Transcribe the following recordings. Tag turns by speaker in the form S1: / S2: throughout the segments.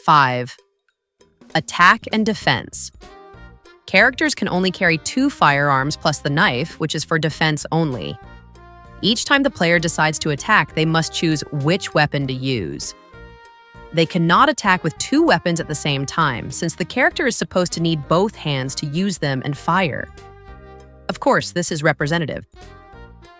S1: 5. Attack and defense. Characters can only carry 2 firearms plus the knife, which is for defense only. Each time the player decides to attack, they must choose which weapon to use. They cannot attack with 2 weapons at the same time, since the character is supposed to need both hands to use them and fire. Of course, this is representative.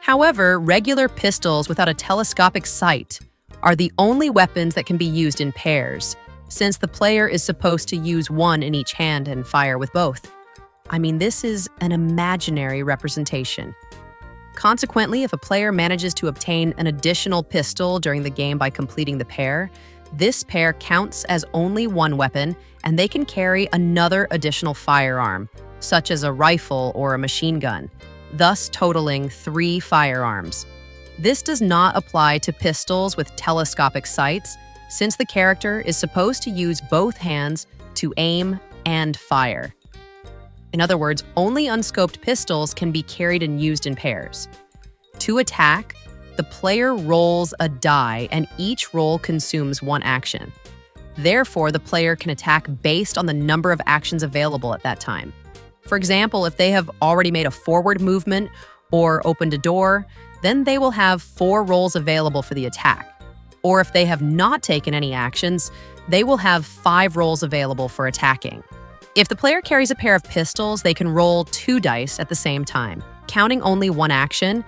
S1: However, regular pistols without a telescopic sight are the only weapons that can be used in pairs, since the player is supposed to use one in each hand and fire with both. I mean, this is an imaginary representation. Consequently, if a player manages to obtain an additional pistol during the game by completing the pair, this pair counts as only one weapon, and they can carry another additional firearm, such as a rifle or a machine gun, thus totaling 3 firearms. This does not apply to pistols with telescopic sights, since the character is supposed to use both hands to aim and fire. In other words, only unscoped pistols can be carried and used in pairs. To attack, the player rolls a die, and each roll consumes 1 action. Therefore, the player can attack based on the number of actions available at that time. For example, if they have already made a forward movement or opened a door, then they will have 4 rolls available for the attack. Or if they have not taken any actions, they will have 5 rolls available for attacking. If the player carries a pair of pistols, they can roll 2 dice at the same time, counting only 1 action.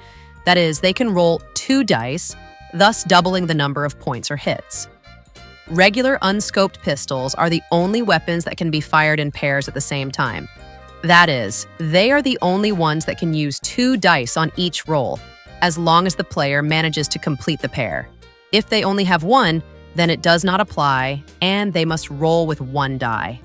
S1: That is, they can roll 2 dice, thus doubling the number of points or hits. Regular unscoped pistols are the only weapons that can be fired in pairs at the same time. That is, they are the only ones that can use 2 dice on each roll, as long as the player manages to complete the pair. If they only have 1, then it does not apply, and they must roll with 1 die.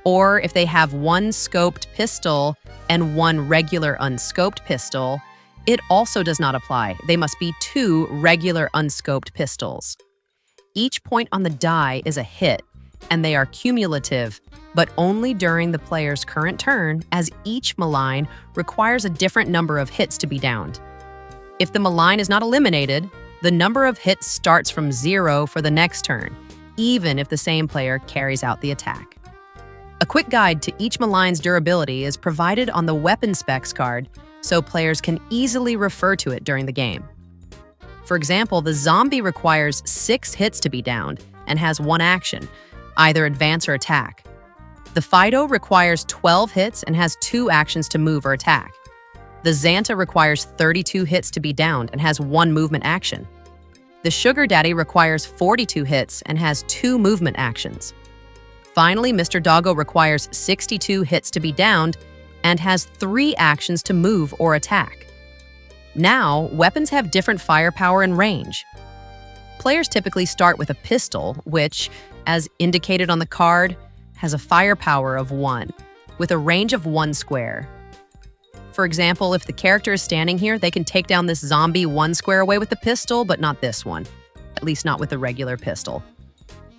S1: Or if they have 1 scoped pistol and 1 regular unscoped pistol, it also does not apply. They must be 2 regular unscoped pistols. Each point on the die is a hit, and they are cumulative, but only during the player's current turn, as each malign requires a different number of hits to be downed. If the malign is not eliminated, the number of hits starts from 0 for the next turn, even if the same player carries out the attack. A quick guide to each malign's durability is provided on the weapon specs card, so players can easily refer to it during the game. For example, the zombie requires 6 hits to be downed and has 1 action, either advance or attack. The Fido requires 12 hits and has 2 actions to move or attack. The Xanta requires 32 hits to be downed and has 1 movement action. The Sugar Daddy requires 42 hits and has 2 movement actions. Finally, Mr. Doggo requires 62 hits to be downed and has 3 actions to move or attack. Now, weapons have different firepower and range. Players typically start with a pistol, which, as indicated on the card, has a firepower of 1, with a range of 1 square. For example, if the character is standing here, they can take down this zombie 1 square away with the pistol, but not this one, at least not with the regular pistol.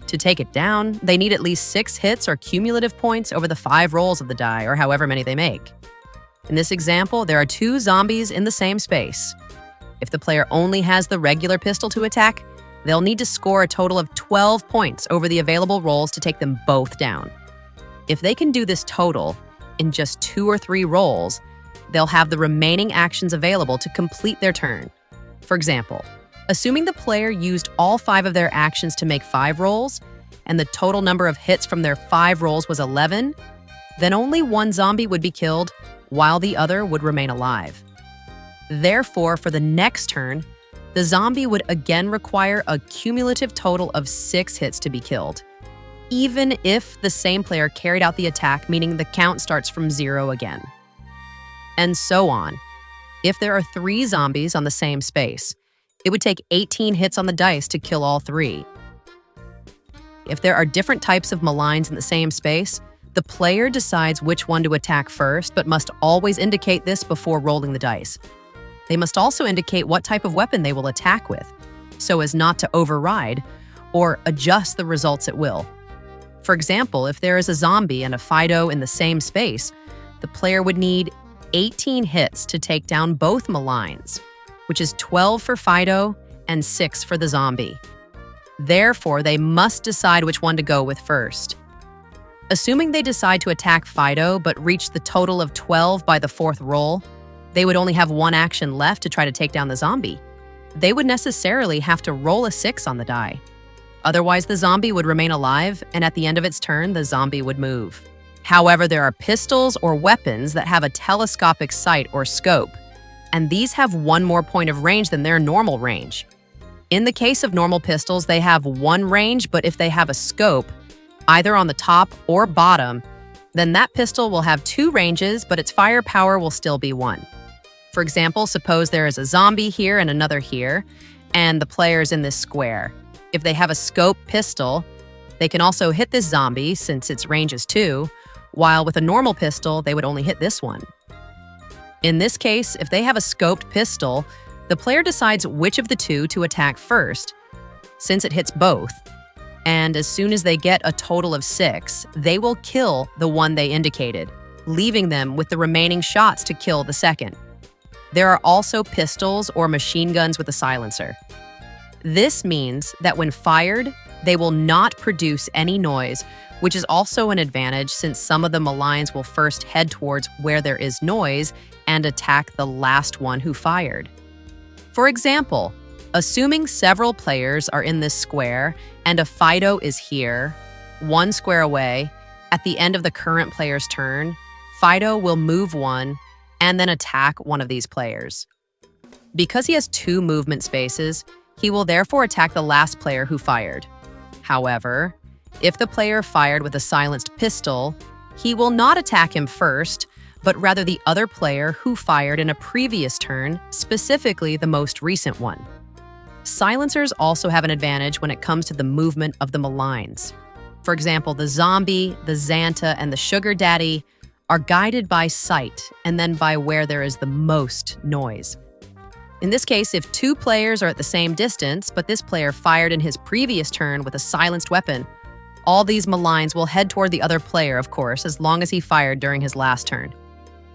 S1: To take it down, they need at least 6 hits or cumulative points over the 5 rolls of the die, or however many they make. In this example, there are 2 zombies in the same space. If the player only has the regular pistol to attack, they'll need to score a total of 12 points over the available rolls to take them both down. If they can do this total in just 2 or 3 rolls, they'll have the remaining actions available to complete their turn. For example, assuming the player used all 5 of their actions to make 5 rolls, and the total number of hits from their 5 rolls was 11, then only 1 zombie would be killed, while the other would remain alive. Therefore, for the next turn, the zombie would again require a cumulative total of 6 hits to be killed, even if the same player carried out the attack, meaning the count starts from 0 again. And so on. If there are 3 zombies on the same space, it would take 18 hits on the dice to kill all 3. If there are different types of maligns in the same space, the player decides which one to attack first, but must always indicate this before rolling the dice. They must also indicate what type of weapon they will attack with, so as not to override or adjust the results at will. For example, if there is a zombie and a Fido in the same space, the player would need 18 hits to take down both maligns, which is 12 for Fido and 6 for the zombie. Therefore, they must decide which one to go with first. Assuming they decide to attack Fido but reach the total of 12 by the fourth roll, they would only have one action left to try to take down the zombie. They would necessarily have to roll a 6 on the die. Otherwise, the zombie would remain alive, and at the end of its turn, the zombie would move. However, there are pistols or weapons that have a telescopic sight or scope, and these have one more point of range than their normal range. In the case of normal pistols, they have one range, but if they have a scope, either on the top or bottom, then that pistol will have 2 ranges, but its firepower will still be 1. For example, suppose there is a zombie here and another here, and the player's in this square. If they have a scope pistol, they can also hit this zombie since its range is 2, while with a normal pistol, they would only hit this one. In this case, if they have a scoped pistol, the player decides which of the 2 to attack first, since it hits both, and as soon as they get a total of 6, they will kill the one they indicated, leaving them with the remaining shots to kill the second. There are also pistols or machine guns with a silencer. This means that when fired, they will not produce any noise, which is also an advantage since some of the maligns will first head towards where there is noise and attack the last one who fired. For example, assuming several players are in this square and a Fido is here, 1 square away, at the end of the current player's turn, Fido will move 1 and then attack one of these players. Because he has 2 movement spaces, he will therefore attack the last player who fired. However, if the player fired with a silenced pistol, he will not attack him first, but rather the other player who fired in a previous turn, specifically the most recent one. Silencers also have an advantage when it comes to the movement of the maligns. For example, the zombie, the Xanta, and the sugar daddy are guided by sight and then by where there is the most noise. In this case, if 2 players are at the same distance, but this player fired in his previous turn with a silenced weapon, all these maligns will head toward the other player, of course, as long as he fired during his last turn.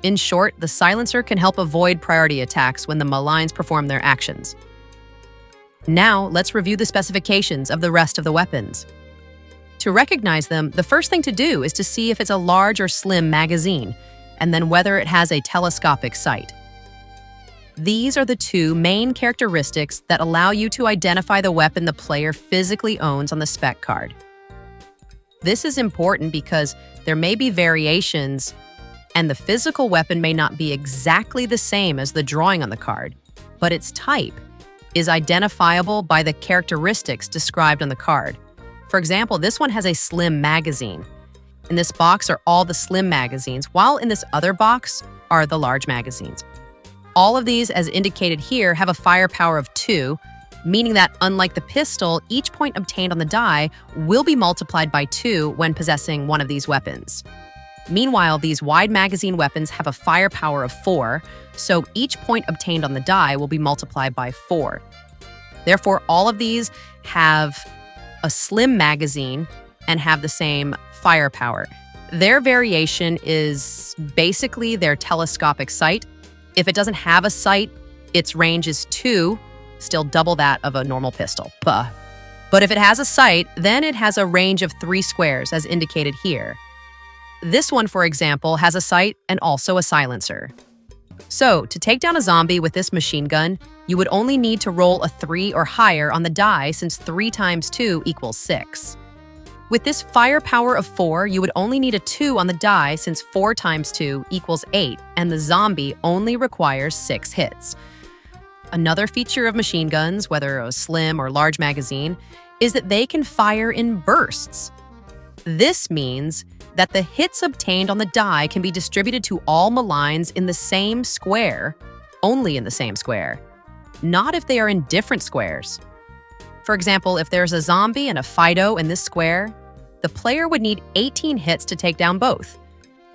S1: In short, the silencer can help avoid priority attacks when the maligns perform their actions. Now, let's review the specifications of the rest of the weapons. To recognize them, the first thing to do is to see if it's a large or slim magazine, and then whether it has a telescopic sight. These are the 2 main characteristics that allow you to identify the weapon the player physically owns on the spec card. This is important because there may be variations, and the physical weapon may not be exactly the same as the drawing on the card, but its type is identifiable by the characteristics described on the card. For example, this one has a slim magazine. In this box are all the slim magazines, while in this other box are the large magazines. All of these, as indicated here, have a firepower of 2, meaning that unlike the pistol, each point obtained on the die will be multiplied by 2 when possessing one of these weapons. Meanwhile, these wide magazine weapons have a firepower of 4, so each point obtained on the die will be multiplied by 4. Therefore, all of these have a slim magazine and have the same firepower. Their variation is basically their telescopic sight. If it doesn't have a sight, its range is 2, still double that of a normal pistol. But if it has a sight, then it has a range of 3 squares, as indicated here. This one, for example, has a sight and also a silencer. So, to take down a zombie with this machine gun, you would only need to roll a 3 or higher on the die since 3 times 2 equals 6. With this firepower of 4, you would only need a 2 on the die since 4 times 2 equals 8, and the zombie only requires 6 hits. Another feature of machine guns, whether a slim or large magazine, is that they can fire in bursts. This means that the hits obtained on the die can be distributed to all maligns in the same square, only in the same square, not if they are in different squares. For example, if there's a zombie and a Fido in this square, the player would need 18 hits to take down both,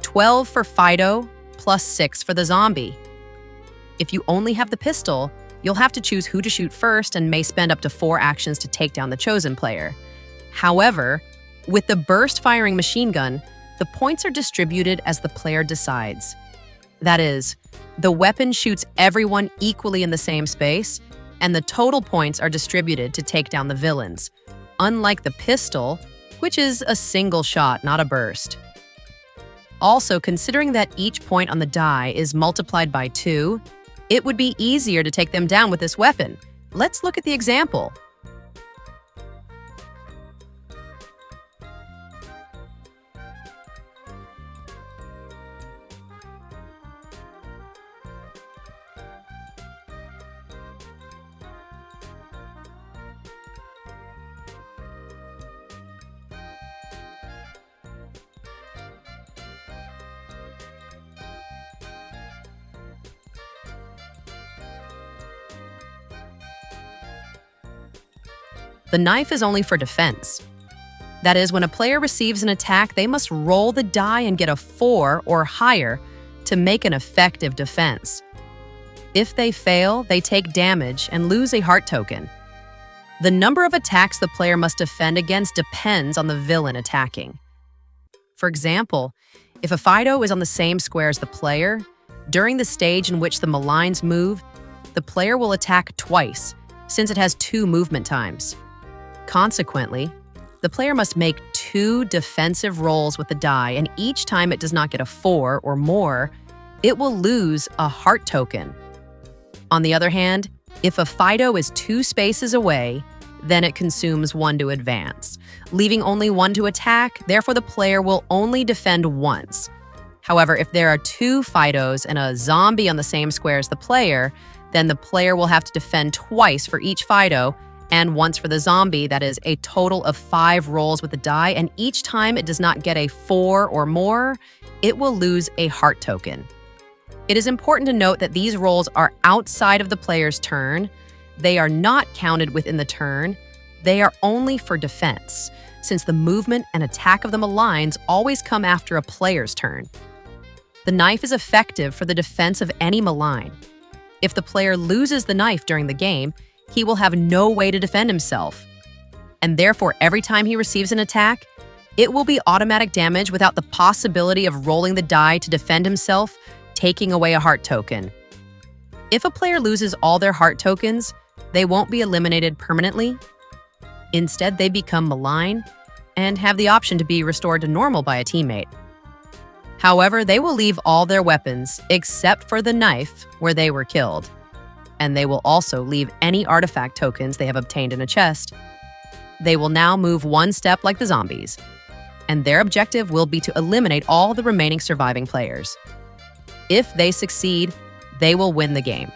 S1: 12 for Fido plus 6 for the zombie. If you only have the pistol, you'll have to choose who to shoot first and may spend up to 4 actions to take down the chosen player. However, with the burst-firing machine gun, the points are distributed as the player decides. That is, the weapon shoots everyone equally in the same space, and the total points are distributed to take down the villains, unlike the pistol, which is a single shot, not a burst. Also, considering that each point on the die is multiplied by 2, it would be easier to take them down with this weapon. Let's look at the example. The knife is only for defense. That is, when a player receives an attack, they must roll the die and get a 4 or higher to make an effective defense. If they fail, they take damage and lose a heart token. The number of attacks the player must defend against depends on the villain attacking. For example, if a Fido is on the same square as the player, during the stage in which the maligns move, the player will attack twice, since it has 2 movement times. Consequently, the player must make 2 defensive rolls with the die, and each time it does not get a 4 or more, it will lose a heart token. On the other hand, if a Fido is 2 spaces away, then it consumes 1 to advance, leaving only 1 to attack. Therefore, the player will only defend once. However, if there are 2 Fidos and a zombie on the same square as the player, then the player will have to defend twice for each Fido, and once for the zombie. That is a total of 5 rolls with the die, and each time it does not get a 4 or more, it will lose a heart token. It is important to note that these rolls are outside of the player's turn. They are not counted within the turn. They are only for defense, since the movement and attack of the maligns always come after a player's turn. The knife is effective for the defense of any malign. If the player loses the knife during the game, he will have no way to defend himself. And therefore, every time he receives an attack, it will be automatic damage without the possibility of rolling the die to defend himself, taking away a heart token. If a player loses all their heart tokens, they won't be eliminated permanently. Instead, they become malign and have the option to be restored to normal by a teammate. However, they will leave all their weapons except for the knife where they were killed. And they will also leave any artifact tokens they have obtained in a chest. They will now move 1 step like the zombies, and their objective will be to eliminate all the remaining surviving players. If they succeed, they will win the game.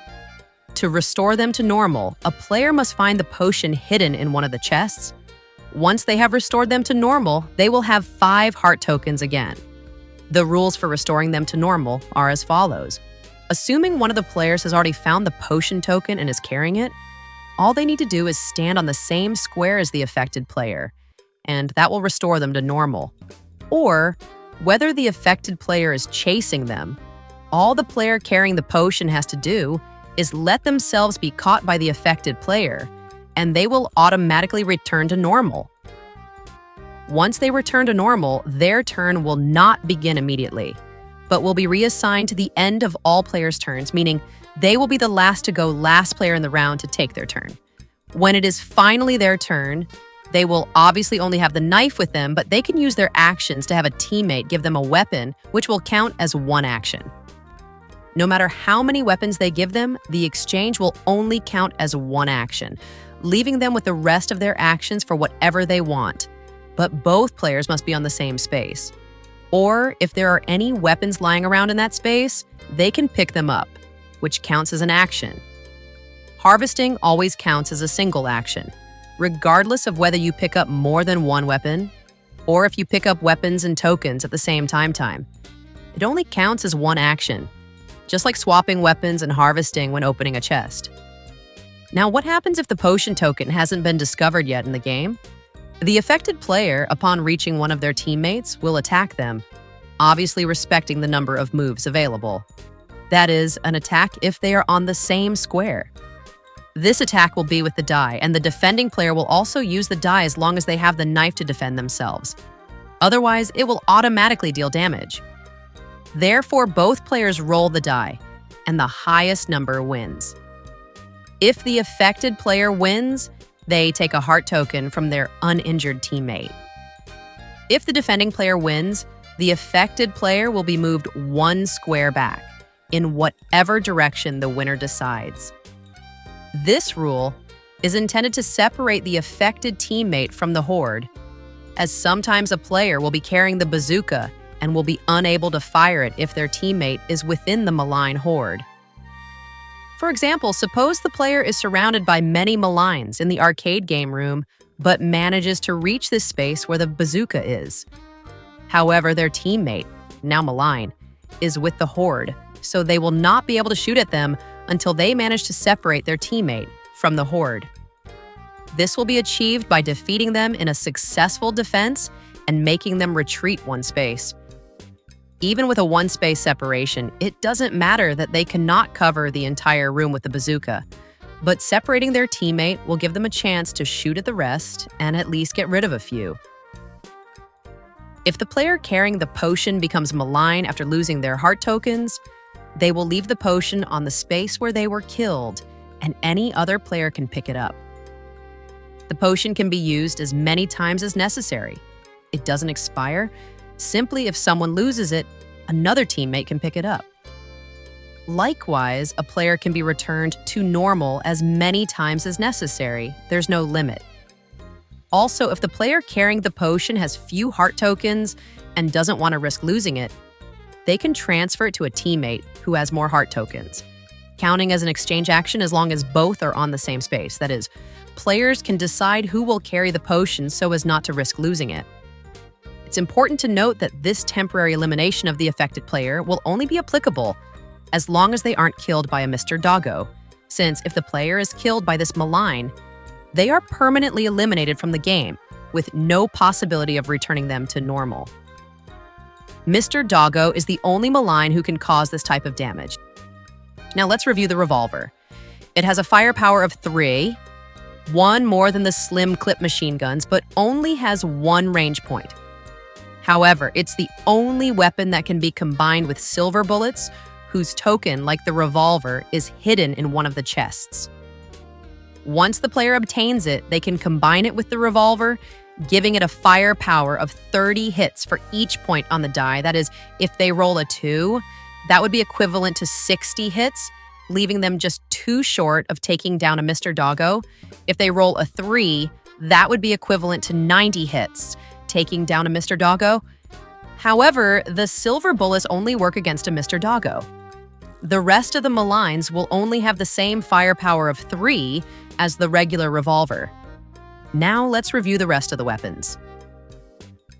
S1: To restore them to normal, a player must find the potion hidden in one of the chests. Once they have restored them to normal, they will have 5 heart tokens again. The rules for restoring them to normal are as follows. Assuming one of the players has already found the potion token and is carrying it, all they need to do is stand on the same square as the affected player, and that will restore them to normal. Or, whether the affected player is chasing them, all the player carrying the potion has to do is let themselves be caught by the affected player, and they will automatically return to normal. Once they return to normal, their turn will not begin immediately, but will be reassigned to the end of all players' turns, meaning they will be the last player in the round to take their turn. When it is finally their turn, they will obviously only have the knife with them, but they can use their actions to have a teammate give them a weapon, which will count as 1 action. No matter how many weapons they give them, the exchange will only count as 1 action, leaving them with the rest of their actions for whatever they want. But both players must be on the same space. Or, if there are any weapons lying around in that space, they can pick them up, which counts as an action. Harvesting always counts as a single action, regardless of whether you pick up more than 1 weapon, or if you pick up weapons and tokens at the same time. It only counts as 1 action, just like swapping weapons and harvesting when opening a chest. Now, what happens if the potion token hasn't been discovered yet in the game? The affected player, upon reaching one of their teammates, will attack them, obviously respecting the number of moves available. That is, an attack if they are on the same square. This attack will be with the die, and the defending player will also use the die as long as they have the knife to defend themselves. Otherwise, it will automatically deal damage. Therefore, both players roll the die, and the highest number wins. If the affected player wins, they take a heart token from their uninjured teammate. If the defending player wins, the affected player will be moved 1 square back in whatever direction the winner decides. This rule is intended to separate the affected teammate from the horde, as sometimes a player will be carrying the bazooka and will be unable to fire it if their teammate is within the malign horde. For example, suppose the player is surrounded by many maligns in the arcade game room, but manages to reach this space where the bazooka is. However, their teammate, now malign, is with the horde, so they will not be able to shoot at them until they manage to separate their teammate from the horde. This will be achieved by defeating them in a successful defense and making them retreat 1 space. Even with a 1-space separation, it doesn't matter that they cannot cover the entire room with the bazooka, but separating their teammate will give them a chance to shoot at the rest and at least get rid of a few. If the player carrying the potion becomes malign after losing their heart tokens, they will leave the potion on the space where they were killed, and any other player can pick it up. The potion can be used as many times as necessary. It doesn't expire. Simply, if someone loses it, another teammate can pick it up. Likewise, a player can be returned to normal as many times as necessary. There's no limit. Also, if the player carrying the potion has few heart tokens and doesn't want to risk losing it, they can transfer it to a teammate who has more heart tokens, counting as an exchange action as long as both are on the same space. That is, players can decide who will carry the potion so as not to risk losing it. It's important to note that this temporary elimination of the affected player will only be applicable as long as they aren't killed by a Mr. Doggo, since if the player is killed by this malign, they are permanently eliminated from the game, with no possibility of returning them to normal. Mr. Doggo is the only malign who can cause this type of damage. Now let's review the revolver. It has a firepower of 3, 1 more than the slim clip machine guns, but only has 1 range point. However, it's the only weapon that can be combined with silver bullets, whose token, like the revolver, is hidden in one of the chests. Once the player obtains it, they can combine it with the revolver, giving it a firepower of 30 hits for each point on the die. That is, if they roll a 2, that would be equivalent to 60 hits, leaving them just 2 short of taking down a Mr. Doggo. If they roll a 3, that would be equivalent to 90 hits, taking down a Mr. Doggo. However, the silver bullets only work against a Mr. Doggo. The rest of the maligns will only have the same firepower of 3 as the regular revolver. Now let's review the rest of the weapons.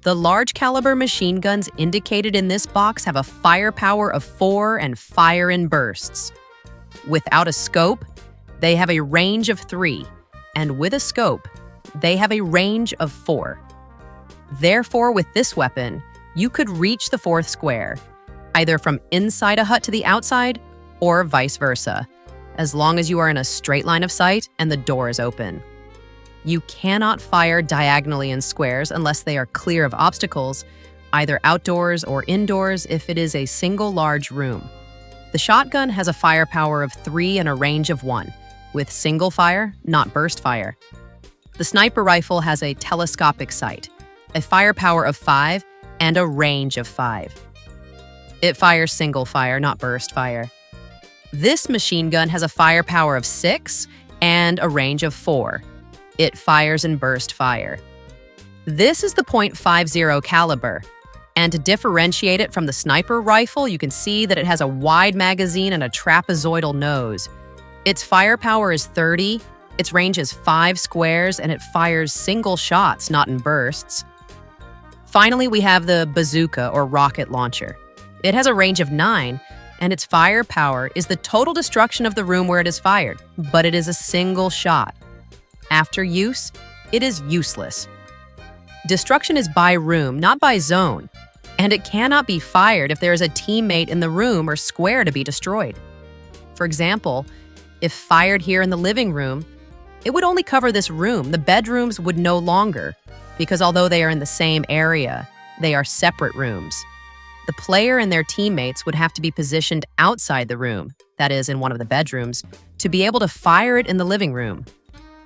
S1: The large caliber machine guns indicated in this box have a firepower of 4 and fire in bursts. Without a scope, they have a range of 3, and with a scope, they have a range of 4. Therefore, with this weapon, you could reach the 4th square, either from inside a hut to the outside or vice versa, as long as you are in a straight line of sight and the door is open. You cannot fire diagonally in squares unless they are clear of obstacles, either outdoors or indoors if it is a single large room. The shotgun has a firepower of 3 and a range of 1, with single fire, not burst fire. The sniper rifle has a telescopic sight, a firepower of 5, and a range of 5. It fires single fire, not burst fire. This machine gun has a firepower of 6 and a range of 4. It fires in burst fire. This is the .50 caliber, and to differentiate it from the sniper rifle, you can see that it has a wide magazine and a trapezoidal nose. Its firepower is 30, its range is 5 squares, and it fires single shots, not in bursts. Finally, we have the bazooka or rocket launcher. It has a range of 9, and its firepower is the total destruction of the room where it is fired, but it is a single shot. After use, it is useless. Destruction is by room, not by zone, and it cannot be fired if there is a teammate in the room or square to be destroyed. For example, if fired here in the living room, it would only cover this room. The bedrooms would no longer, because although they are in the same area, they are separate rooms. The player and their teammates would have to be positioned outside the room, that is, in one of the bedrooms, to be able to fire it in the living room.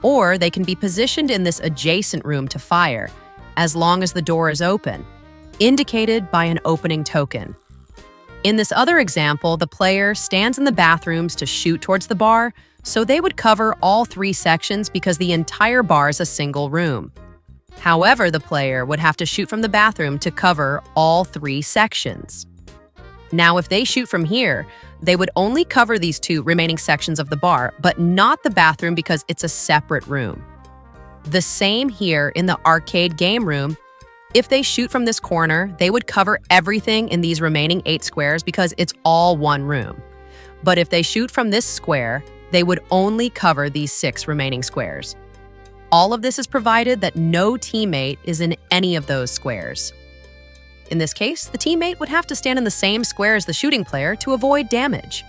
S1: Or they can be positioned in this adjacent room to fire, as long as the door is open, indicated by an opening token. In this other example, the player stands in the bathrooms to shoot towards the bar, so they would cover all 3 sections because the entire bar is a single room. However, the player would have to shoot from the bathroom to cover all 3 sections. Now, if they shoot from here, they would only cover these 2 remaining sections of the bar, but not the bathroom because it's a separate room. The same here in the arcade game room. If they shoot from this corner, they would cover everything in these remaining 8 squares because it's all one room. But if they shoot from this square, they would only cover these 6 remaining squares. All of this is provided that no teammate is in any of those squares. In this case, the teammate would have to stand in the same square as the shooting player to avoid damage.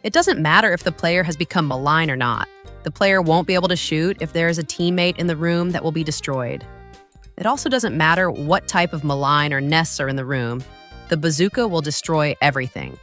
S1: It doesn't matter if the player has become malign or not. The player won't be able to shoot if there is a teammate in the room that will be destroyed. It also doesn't matter what type of malign or nests are in the room. The bazooka will destroy everything.